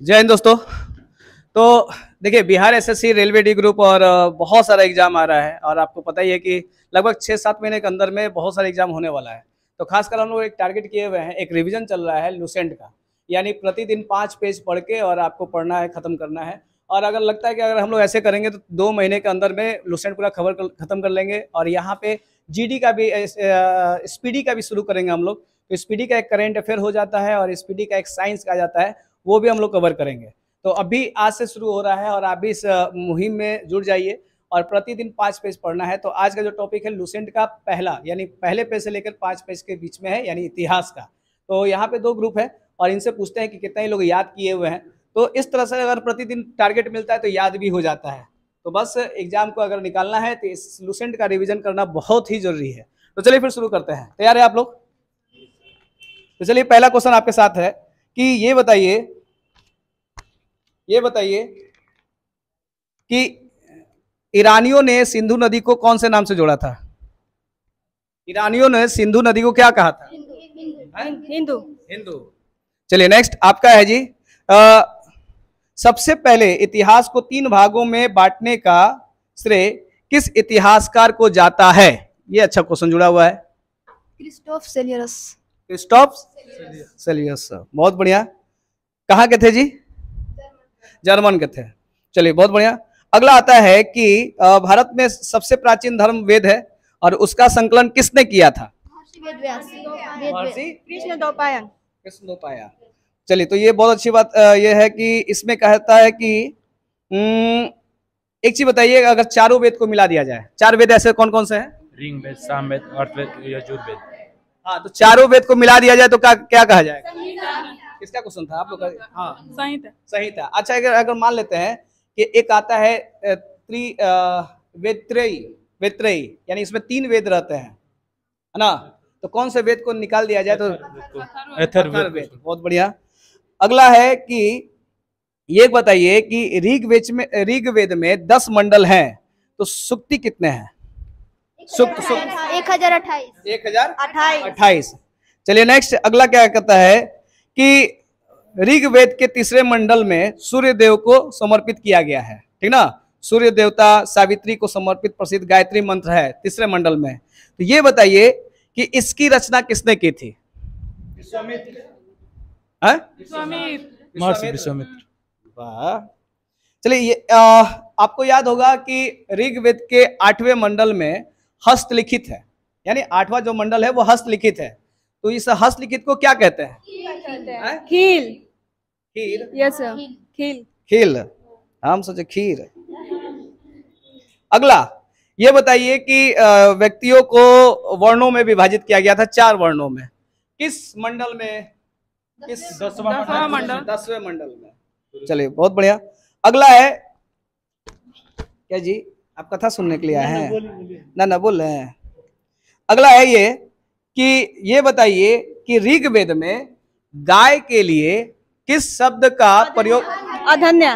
जय हिंद दोस्तों। तो देखिए, Bihar SSC, railway D group और बहुत सारा एग्जाम आ रहा है और आपको पता ही है कि लगभग 6-7 महीने के अंदर में बहुत सारे एग्जाम होने वाला है। तो खासकर हम लोग एक टारगेट किए हुए हैं, एक रिवीजन चल रहा है लुसेंट का, यानी प्रतिदिन 5 पेज पढ़ के और आपको पढ़ना है, खत्म करना है। और अगर लगता है कि अगर हम लोग ऐसे करेंगे तो 2 महीने के अंदर में लुसेंट पूरा खत्म कर लेंगे। और यहाँ पे जीडी का भी, स्पीडी का भी शुरू करेंगे हम लोग। तो स्पीडी का एक करेंट अफेयर हो जाता है और स्पीडी का एक साइंस का जाता है, वो भी हम लोग कवर करेंगे। तो अभी आज से शुरू हो रहा है और आप भी इस मुहिम में जुड़ जाइए और प्रतिदिन 5 पेज पढ़ना है। तो आज का जो टॉपिक है लुसेंट का पहला, यानी पहले पेज से लेकर 5 पेज के बीच में है, यानी इतिहास का। तो यहाँ पे 2 ग्रुप है और इनसे पूछते हैं कि कितना ही लोग याद किए हुए हैं। तो इस तरह से अगर प्रतिदिन टारगेट मिलता है तो याद भी हो जाता है। तो बस एग्जाम को अगर निकालना है तो इस लुसेंट का रिविजन करना बहुत ही जरूरी है। तो चलिए फिर शुरू करते हैं। तैयार है आप लोग? तो चलिए, पहला क्वेश्चन आपके साथ है कि ये बताइए कि ईरानियों ने सिंधु नदी को कौन से नाम से जोड़ा था? ईरानियों ने सिंधु नदी को क्या कहा था? हिंदू। हिंदू। चलिए नेक्स्ट आपका है जी। सबसे पहले इतिहास को 3 भागों में बांटने का श्रेय किस इतिहासकार को जाता है? ये अच्छा क्वेश्चन जुड़ा हुआ है। क्रिस्टोफ सेलियस। क्रिस्टोफ सेलियस, बहुत बढ़िया। कहाँ के थे जी? जर्मन के थे। चलिए बहुत बढ़िया। अगला आता है कि भारत में सबसे प्राचीन धर्म वेद है और उसका संकलन किसने किया था? कृष्णद्वैपायन। चलिए, तो ये बहुत अच्छी बात ये है कि इसमें कहता है कि एक चीज बताइए, अगर चारों वेद को मिला दिया जाए, 4 वेद ऐसे कौन कौन से हैं? ऋग्वेद, सामवेद, अर्थवेद, यजुर्वेद। हाँ, तो चारों वेद को मिला दिया जाए तो क्या कहा जाएगा? किसका क्वेश्चन था आप लोग का? हाँ, संहिता। अच्छा, अगर मान लेते हैं कि एक आता है वेत्रयी, यानी इसमें 3 वेद रहते हैं, है ना? तो कौन से वेद को निकाल दिया जाए तो? अथर्ववेद। बहुत बढ़िया। अगला है कि ये बताइए कि ऋग्वेद में 10 मंडल हैं, तो सूक्ति कितने हैं? सूक्त 1028। चलिए नेक्स्ट, अगला क्या कहता है कि ऋग्वेद के 3रे मंडल में सूर्य देव को समर्पित किया गया है, ठीक ना? सूर्य देवता सावित्री को समर्पित प्रसिद्ध गायत्री मंत्र है 3रे मंडल में। तो ये बताइए कि इसकी रचना किसने की थी? विश्वामित्र। वाह। चलिए, ये आपको याद होगा कि ऋग्वेद के 8वें मंडल में हस्तलिखित है, यानी 8वां जो मंडल है वो हस्तलिखित है। तो इस हस्तलिखित को क्या कहते हैं? खील। खीर। यस सर, खील। हम सोचे खीर। अगला ये बताइए कि व्यक्तियों को वर्णों में विभाजित किया गया था, 4 वर्णों में। किस मंडल में? किस? 10वें मंडल में। चलिए बहुत बढ़िया। अगला है क्या जी? आप कथा सुनने के लिए आए हैं? ना बोल रहे हैं। अगला है ये बताइए कि ऋग्वेद में गाय के लिए किस शब्द का प्रयोग? अधन्या।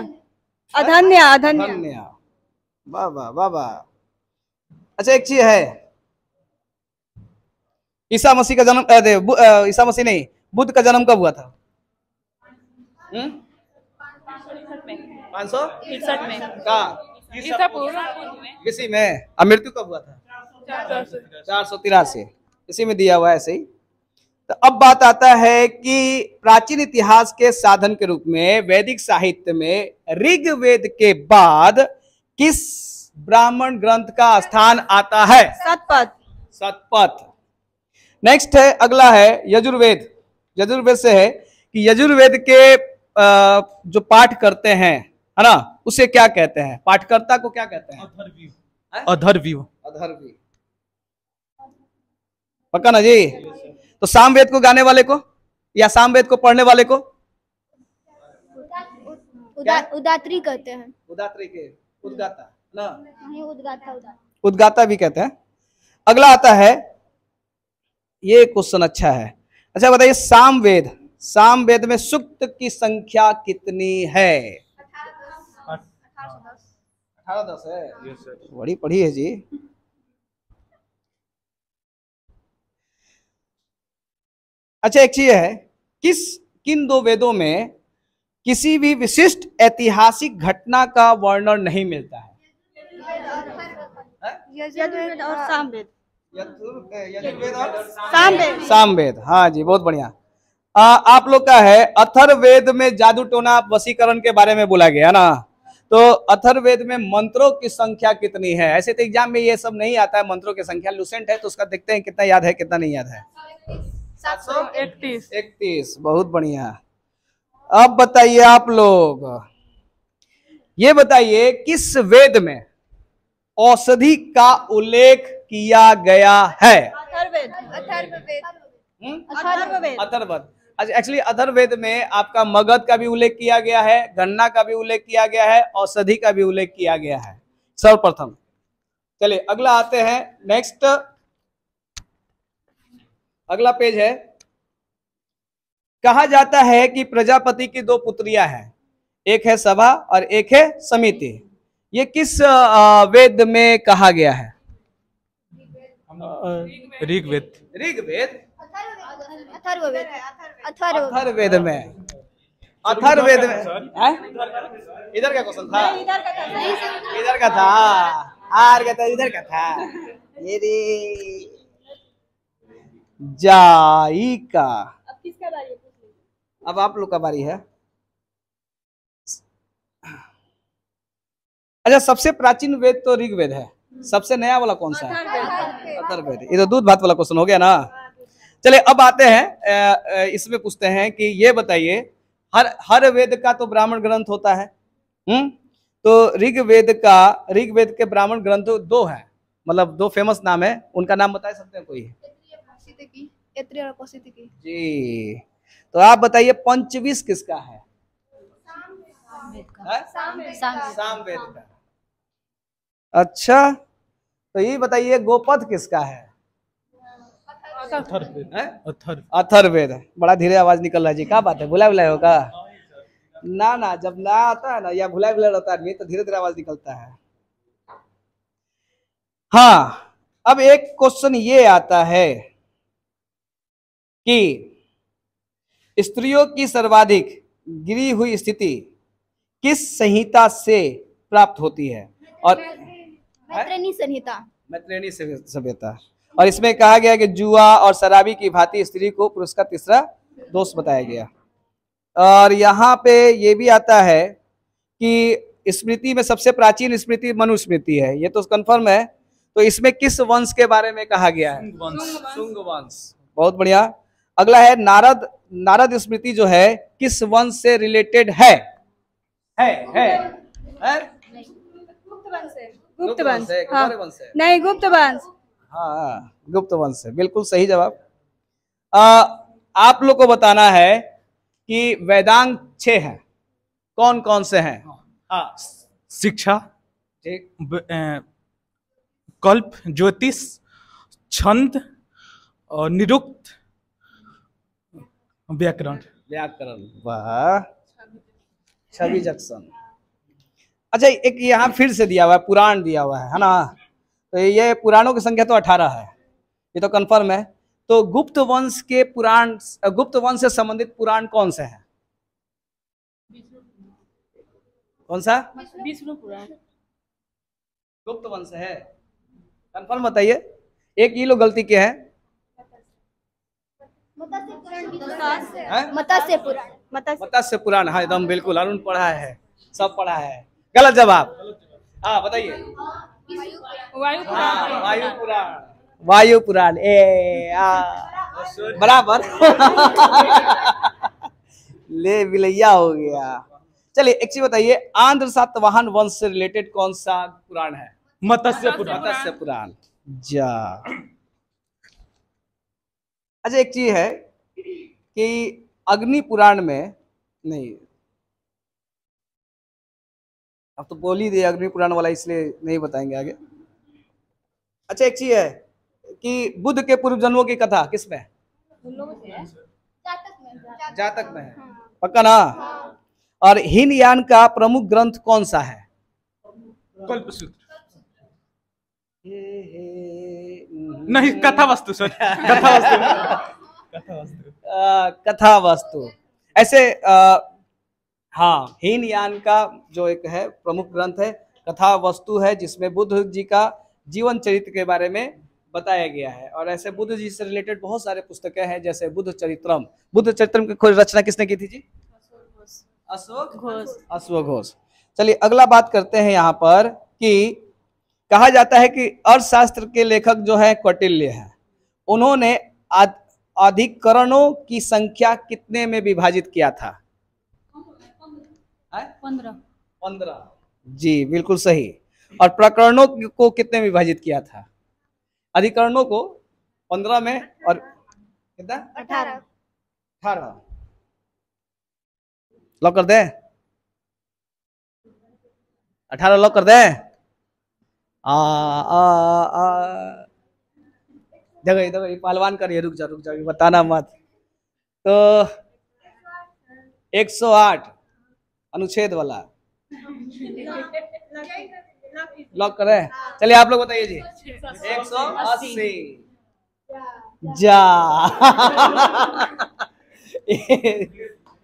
वाह वाह वाह वाह। अच्छा, एक चीज है, ईसा मसीह का जन्म, ईसा मसीह नहीं, बुद्ध का जन्म कब हुआ था? 561 में का इसी में। मृत्यु कब हुआ था? 483। इसी में दिया हुआ है, ऐसे ही। तो अब बात आता है कि प्राचीन इतिहास के साधन के रूप में वैदिक साहित्य में ऋग्वेद के बाद किस ब्राह्मण ग्रंथ का स्थान आता है? सतपथ। नेक्स्ट है, अगला है यजुर्वेद से है कि यजुर्वेद के जो पाठ करते हैं, है ना, उसे क्या कहते हैं? पाठकर्ता को क्या कहते हैं? अधर्व्यू। पक्का ना जी? तो सामवेद को गाने वाले को या सामवेद को पढ़ने वाले को उदात्री कहते हैं। उद्गाता ना? उद्गाता भी कहते हैं। अगला आता है, ये क्वेश्चन अच्छा है। अच्छा बताइए, सामवेद में सूक्त की संख्या कितनी है? 18-10 है। बड़ी पढ़ी है जी। अच्छा, एक चीज है, किन 2 वेदों में किसी भी विशिष्ट ऐतिहासिक घटना का वर्णन नहीं मिलता है। यजुर्वेद और सामवेद। यजुर्वेद और सामवेद। सामवेद, हाँ जी, बहुत बढ़िया। आप लोग का है अथर्ववेद में जादू टोना वशीकरण के बारे में बोला गया ना, तो अथर्ववेद में मंत्रों की संख्या कितनी है? ऐसे तो एग्जाम में ये सब नहीं आता है, मंत्रों की संख्या लूसेंट है तो उसका देखते हैं कितना याद है कितना नहीं याद है। 731। बहुत बढ़िया। अब बताइए आप लोग, ये बताइए किस वेद में औषधि का उल्लेख किया गया है? अथर्ववेद। अथर्ववेद। अच्छा, एक्चुअली अथर्ववेद में आपका मगध का भी उल्लेख किया गया है, गन्ना का भी उल्लेख किया गया है, औषधि का भी उल्लेख किया गया है सर्वप्रथम। चलिए अगला आते हैं, नेक्स्ट अगला पेज है। कहा जाता है कि प्रजापति की 2 पुत्रियां हैं, एक है सभा और एक है समिति। ये किस वेद में कहा गया है? ऋग्वेद। ऋग्वेद, अथर्ववेद। अथर्ववेद में। अथर्ववेद में इधर का क्वेश्चन था, इधर का था, हार का था, इधर का था। ये रे जाई का। अब किसका बारी है? अब आप लोग का बारी है। अच्छा, सबसे प्राचीन वेद तो ऋग्वेद है, सबसे नया वाला कौन सा है? अथर्ववेद। ये तो दूध भात वाला क्वेश्चन हो गया ना। चलिए अब आते हैं, इसमें पूछते हैं कि ये बताइए, हर वेद का तो ब्राह्मण ग्रंथ होता है, तो ऋग्वेद के ब्राह्मण ग्रंथ 2 हैं, मतलब 2 फेमस नाम है, उनका नाम बता सकते हैं कोई? जी, तो आप बताइए पंचविश किसका है? सामवेद का। अच्छा, तो ये बताइए गोपद किसका है? अथर्ववेद। बड़ा धीरे आवाज निकल रहा है जी, क्या बात है, भुला भुला होगा ना? ना, जब ना आता है ना या भुला भुला होता है तो धीरे धीरे आवाज निकलता है। हाँ, अब एक क्वेश्चन ये आता है कि स्त्रियों की सर्वाधिक गिरी हुई स्थिति किस संहिता से प्राप्त होती है? और मैत्रेयी संहिता। मैत्रेयी सभ्यता। और इसमें कहा गया कि जुआ और शराबी की भांति स्त्री को पुरुष का तीसरा दोष बताया गया। और यहाँ पे ये भी आता है कि स्मृति में सबसे प्राचीन स्मृति मनुस्मृति है, ये तो कंफर्म है। तो इसमें किस वंश के बारे में कहा गया है? शुंग वंश। बहुत बढ़िया। अगला है नारद स्मृति जो है किस वंश से रिलेटेड है? गुप्त वंश। नहीं, गुप्त वंश। हाँ, गुप्त वंश है, बिल्कुल सही जवाब। आप लोग को बताना है कि वेदांग 6 हैं, कौन कौन से हैं? हाँ, शिक्षा, ठीक, कल्प, ज्योतिष, छंद और निरुक्त, व्याकरण। वाह, छवि जंक्शन। अच्छा, एक यहाँ फिर से दिया हुआ है, पुराण दिया हुआ है ना? तो ये पुराणों की संख्या तो 18 है, ये तो कंफर्म है। तो गुप्त वंश के पुराण, गुप्त वंश से संबंधित पुराण कौन से हैं? कौन सा? विष्णु पुराण। गुप्त वंश है, कंफर्म बताइए। एक ये लोग गलती किए हैं। मत्स्य पुराण, हाँ एकदम बिल्कुल, अरुण पढ़ा है, सब पढ़ा है। गलत जवाब। हाँ बताइए। वायु पुराण। बराबर। ले बिलैया हो गया। चलिए एक चीज बताइए, आंध्र सातवाहन वंश से रिलेटेड कौन सा पुराण है? मत्स्य पुराण। मत्स्य पुराण। जा, अच्छा एक चीज है कि अग्नि पुराण में नहीं, अब तो बोल ही दिए अग्नि पुराण वाला, इसलिए नहीं बताएंगे आगे। अच्छा एक चीज है कि बुद्ध के पूर्व जन्मों की कथा किसमें है? जातक में है, पक्का ना? और हीनयान का प्रमुख ग्रंथ कौन सा है? कल्पसूत्र। नहीं, कथावस्तु। सॉरी, कथावस्तु। कथावस्तु। ऐसे हाँ, हीनयान का जो एक है प्रमुख ग्रंथ है, कथा वस्तु है, जिसमें बुद्ध जी का जीवन चरित्र के बारे में बताया गया है। और ऐसे बुद्ध जी से रिलेटेड बहुत सारे पुस्तकें हैं, जैसे बुद्ध चरित्रम। बुद्ध चरित्रम की खोज रचना किसने की थी जी? अशोक घोष। अश्वघोष घोष। चलिए अगला बात करते हैं यहाँ पर कि कहा जाता है कि अर्थशास्त्र के लेखक जो है कौटिल्य है। उन्होंने अधिकरणों की संख्या कितने में विभाजित किया था? 15। जी बिल्कुल सही। और प्रकरणों को कितने में विभाजित किया था? अधिकरणों को 15 में और कितना? 18। लॉक कर दे। 18 लॉक कर दे। जगह पहलवान करिए, रुक जा बताना मत। तो 108 अनुच्छेद वाला लॉक करें। चलिए आप लोग बताइए जी। 180 जा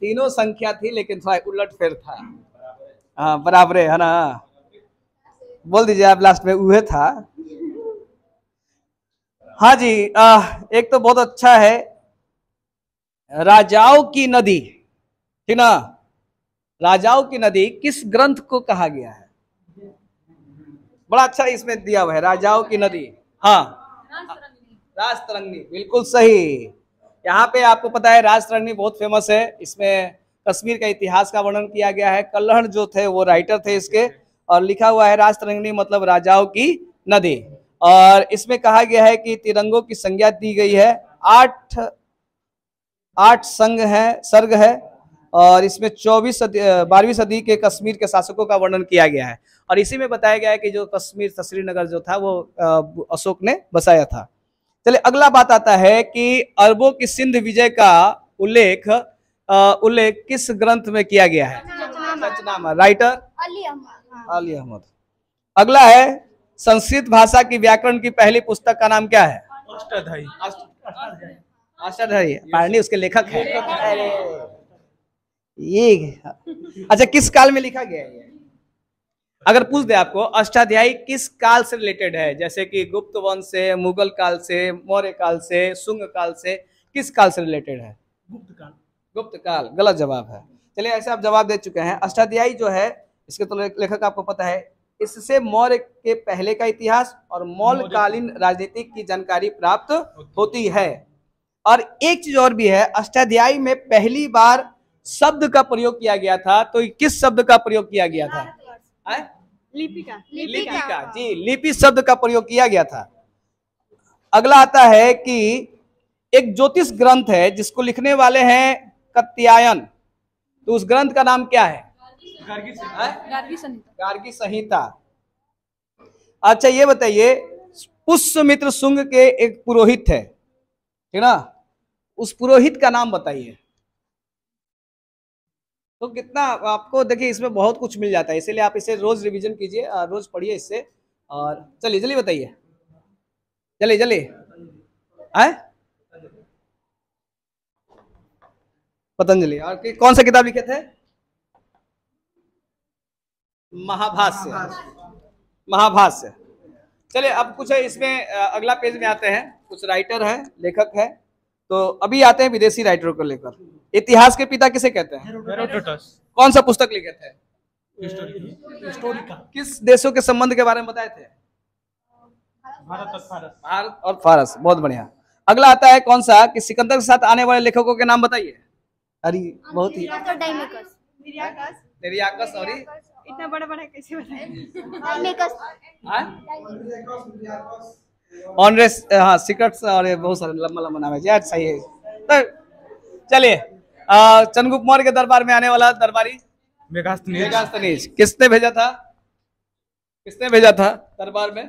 तीनों संख्या थी लेकिन थोड़ा उलट फेर था। हाँ बराबर है ना? बोल दीजिए आप लास्ट में उहे था। हाँ जी, एक तो बहुत अच्छा है, राजाओं की नदी, ठीक ना? राजाओं की नदी किस ग्रंथ को कहा गया है? बड़ा अच्छा इसमें दिया हुआ है, राजाओं की नदी। हाँ, राजतरंगिणी, बिल्कुल सही। यहाँ पे आपको पता है राजतरंगिणी बहुत फेमस है। इसमें कश्मीर का इतिहास का वर्णन किया गया है। कल्हण जो थे वो राइटर थे इसके, और लिखा हुआ है राजतरंगिणी मतलब राजाओं की नदी। और इसमें कहा गया है कि तिरंगों की संज्ञा दी गई है। 8 सर्ग है और इसमें 12वीं सदी के कश्मीर के शासकों का वर्णन किया गया है। और इसी में बताया गया है कि जो कश्मीर श्रीनगर जो था वो अशोक ने बसाया था। चलिए अगला बात आता है कि अरबों की सिंध विजय का उल्लेख किस ग्रंथ में किया गया है? सचनामा। राइटर अली अहमद। अगला है संस्कृत भाषा की व्याकरण की पहली पुस्तक का नाम क्या है? अष्टाध्यायी। पाणिनि उसके लेखक है। ये अच्छा किस काल में लिखा गया है? अगर पूछ दे आपको अष्टाध्यायी किस काल से रिलेटेड है, जैसे कि गुप्त वंश से, मुगल काल से, मौर्य काल से, शुंग काल से, किस काल से रिलेटेड है? गुप्त काल। गलत जवाब है। चलिए ऐसे आप जवाब दे चुके हैं। अष्टाध्यायी जो है इसके तो लेखक आपको पता है। इससे मौर्य के पहले का इतिहास और मौर्यकालीन राजनीतिक की जानकारी प्राप्त होती है। और एक चीज और भी है, अष्टाध्यायी में पहली बार शब्द का प्रयोग किया गया था। तो किस शब्द का प्रयोग किया गया था? लिपि का। जी, लिपि शब्द का प्रयोग किया गया था। अगला आता है कि एक ज्योतिष ग्रंथ है जिसको लिखने वाले हैं कात्यायन। तो उस ग्रंथ का नाम क्या है? गार्गी संहिता। अच्छा ये बताइए, पुष्यमित्र शुंग के एक पुरोहित है, ठीक ना? उस पुरोहित का नाम बताइए। तो कितना आपको देखिए इसमें बहुत कुछ मिल जाता है, इसीलिए आप इसे रोज रिवीजन कीजिए, रोज पढ़िए इससे। और चलिए जल्दी बताइए, जल्दी पतंजलि। और कौन सा किताब लिखे थे? महाभाष्य। चलिए अब कुछ है इसमें, अगला पेज में आते हैं। कुछ राइटर है, लेखक है। तो अभी आते हैं विदेशी राइटरों को लेकर। इतिहास के पिता किसे कहते हैं? हेरोडोटस। कौन सा पुस्तक लिखे थे? किस देशों के संबंध के बारे में बताए थे? भारत और फारस। बहुत बढ़िया। अगला आता है कौन सा कि सिकंदर के साथ आने वाले लेखकों के नाम बताइए। अरे बहुत ही निरियाकस और इतना बड़ा कैसे ऑनरेस, हाँ सीक्रेट्स और बहुत सारे लंबा नाम है यार। सही है। तो चलिए चंद्रगुप्त मौर्य के दरबार में आने वाला दरबारी मेगास्थनीज। किसने भेजा था दरबार में?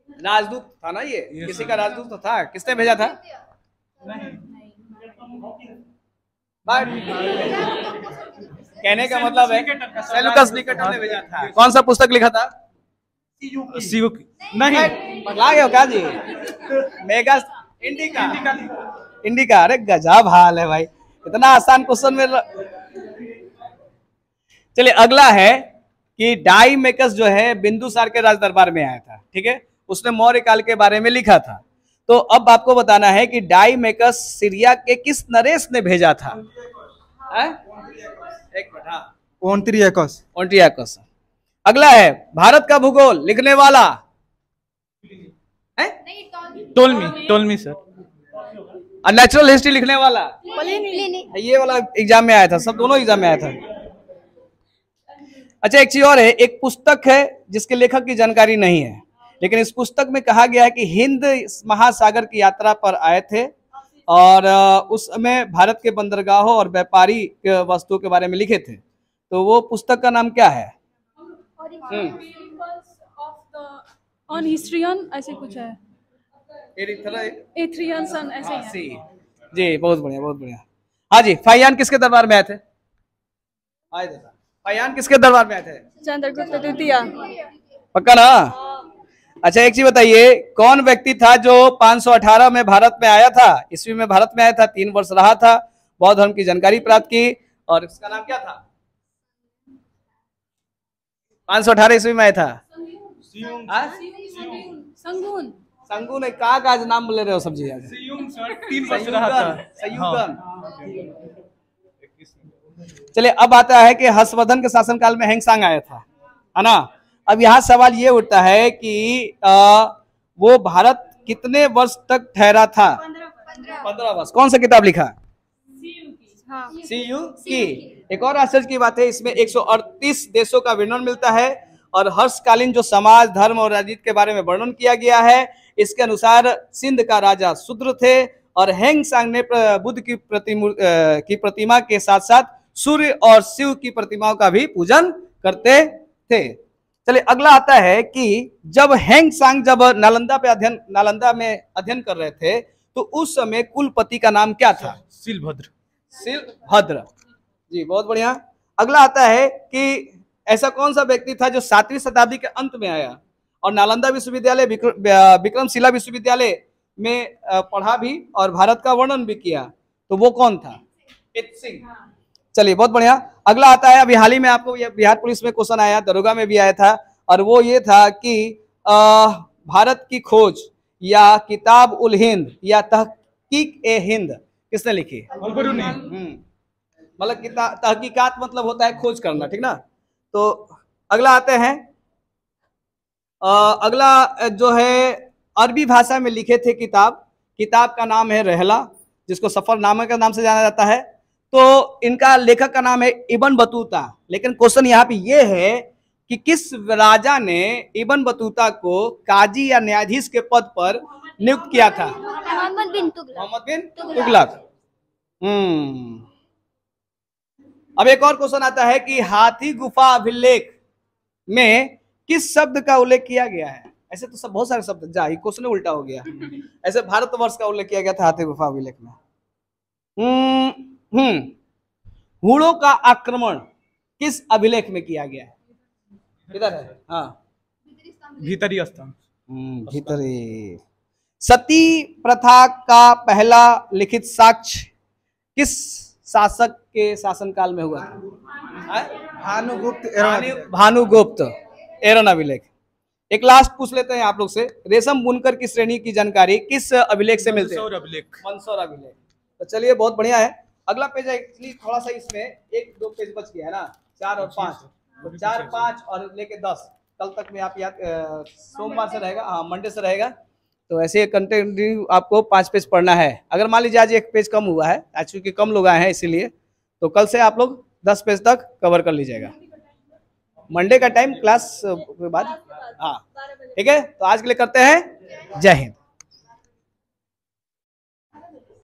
राजदूत था ना ये, किसी का राजदूत तो था। किसने भेजा था? कहने का मतलब है सेल्यूकस निकेटर ने भेजा था। कौन सा पुस्तक लिखा था? नहीं पगला गए हो क्या जी? इंडिका। अरे गजब हाल है भाई। इतना आसान क्वेश्चन में चलिए अगला है कि डाइमेकस जो है बिंदुसार के राज दरबार में आया था, ठीक है, उसने मौर्य काल के बारे में लिखा था। तो अब आपको बताना है कि डाइमेकस सीरिया के किस नरेश ने भेजा था? एक मिनट, हाँ, ओंटियाकस। अगला है भारत का भूगोल लिखने वाला है टोलमी सर। और नेचुरल हिस्ट्री लिखने वाला प्लिनी। ये वाला एग्जाम में आया था, सब दोनों एग्जाम में आया था। अच्छा, एक चीज और है, एक पुस्तक है जिसके लेखक की जानकारी नहीं है, लेकिन इस पुस्तक में कहा गया है कि हिंद महासागर की यात्रा पर आए थे और उस समय भारत के बंदरगाहों और व्यापारी वस्तुओं के बारे में लिखे थे। तो वो पुस्तक का नाम क्या है? ऑन हिस्ट्रियन ऐसे कुछ है, एथ्रियन सन ऐसे ही है। जी, बहुत बढ़िया, बहुत बढ़िया। हाँ जी, फाहियान किसके दरबार में आए थे? फाहियान किसके दरबार में आए थे? चंद्रगुप्त द्वितीय। पक्का ना? अच्छा, एक चीज बताइए, कौन व्यक्ति था जो 518 में भारत में आया था, ईस्वी में भारत में आया था, 3 वर्ष रहा था, बौद्ध धर्म की जानकारी प्राप्त की, और इसका नाम क्या था? 518 ईस्वी में आया था। संगुन, कहा का नाम ले रहे हो सब जी? 3 वर्ष रहा था। संयुगन। चलिए अब आता है कि हर्षवर्धन के शासनकाल में हैंगसांग आया था, है ना? अब यहाँ सवाल ये उठता है कि वो भारत कितने वर्ष तक ठहरा था? 15 वर्ष। कौन सा किताब लिखा? सीयू की। एक और आश्चर्य की बात है, इसमें 138 देशों का वर्णन मिलता है और हर्षकालीन जो समाज, धर्म और राजनीति के बारे में वर्णन किया गया है, इसके अनुसार सिंध का राजा शूद्र थे और हैंगसांग ने बुद्ध की प्रतिमा के साथ साथ सूर्य और शिव की प्रतिमाओं का भी पूजन करते थे। चलिए अगला आता है कि जब हैंगसांग जब नालंदा में अध्ययन कर रहे थे तो उस समय कुलपति का नाम क्या था? शिलभद्र। जी, बहुत बढ़िया। अगला आता है कि ऐसा कौन सा व्यक्ति था जो 7वीं शताब्दी के अंत में आया और नालंदा विश्वविद्यालय, विक्रमशिला विश्वविद्यालय में पढ़ा भी और भारत का वर्णन भी किया? तो वो कौन था? सिंह। चलिए, बहुत बढ़िया। अगला आता है, अभी हाल ही में आपको बिहार पुलिस में क्वेश्चन आया, दरोगा में भी आया था, और वो ये था कि भारत की खोज या किताब उल हिंद या तहकीक ए हिंद किसने लिखी? मतलब तहकीकात मतलब होता है खोज करना, ठीक ना? तो अगला आते हैं, अगला जो है अरबी भाषा में लिखे थे किताब का नाम है रहला, जिसको सफरनामा के नाम से जाना जाता है। तो इनका लेखक का नाम है इब्न बतूता। लेकिन क्वेश्चन यहाँ पे ये है कि किस राजा ने इब्न बतूता को काजी या न्यायाधीश के पद पर नियुक्त किया था? मोहम्मद बिन तुगलक। अब एक और क्वेश्चन आता है कि हाथी गुफा अभिलेख में किस शब्द का उल्लेख किया गया है? ऐसे तो सब बहुत सारे शब्द, जा ये क्वेश्चन उल्टा हो गया। ऐसे भारतवर्ष का उल्लेख किया गया था हाथी गुफा अभिलेख में। हूणों का आक्रमण किस अभिलेख में किया गया है? किधर है? हाँ, भीतरी स्थान। भीतरी। सती प्रथा का पहला लिखित साक्ष्य किस शासक के शासनकाल में हुआ था? भानुगुप्त एरन अभिलेख। एक लास्ट पूछ लेते हैं आप लोग से, रेशम बुनकर की श्रेणी की जानकारी किस अभिलेख से मिलती है? मंदसौर अभिलेख। तो चलिए, बहुत बढ़िया है। अगला पेज है, एक्चुअली थोड़ा सा इसमें 1-2 पेज बच गया है ना, 4 और 5, तो 4, 5 और लेके 10 कल तक में आप याद, सोमवार से रहेगा, हाँ मंडे से रहेगा। तो ऐसे कंटिन्यू आपको 5 पेज पढ़ना है। अगर मान लीजिए आज 1 पेज कम हुआ है, आज क्योंकि कम लोग आए हैं इसीलिए, तो कल से आप लोग 10 पेज तक कवर कर लीजिएगा। मंडे का टाइम क्लास के बाद, हाँ ठीक है। तो आज के लिए करते हैं, जय हिंद।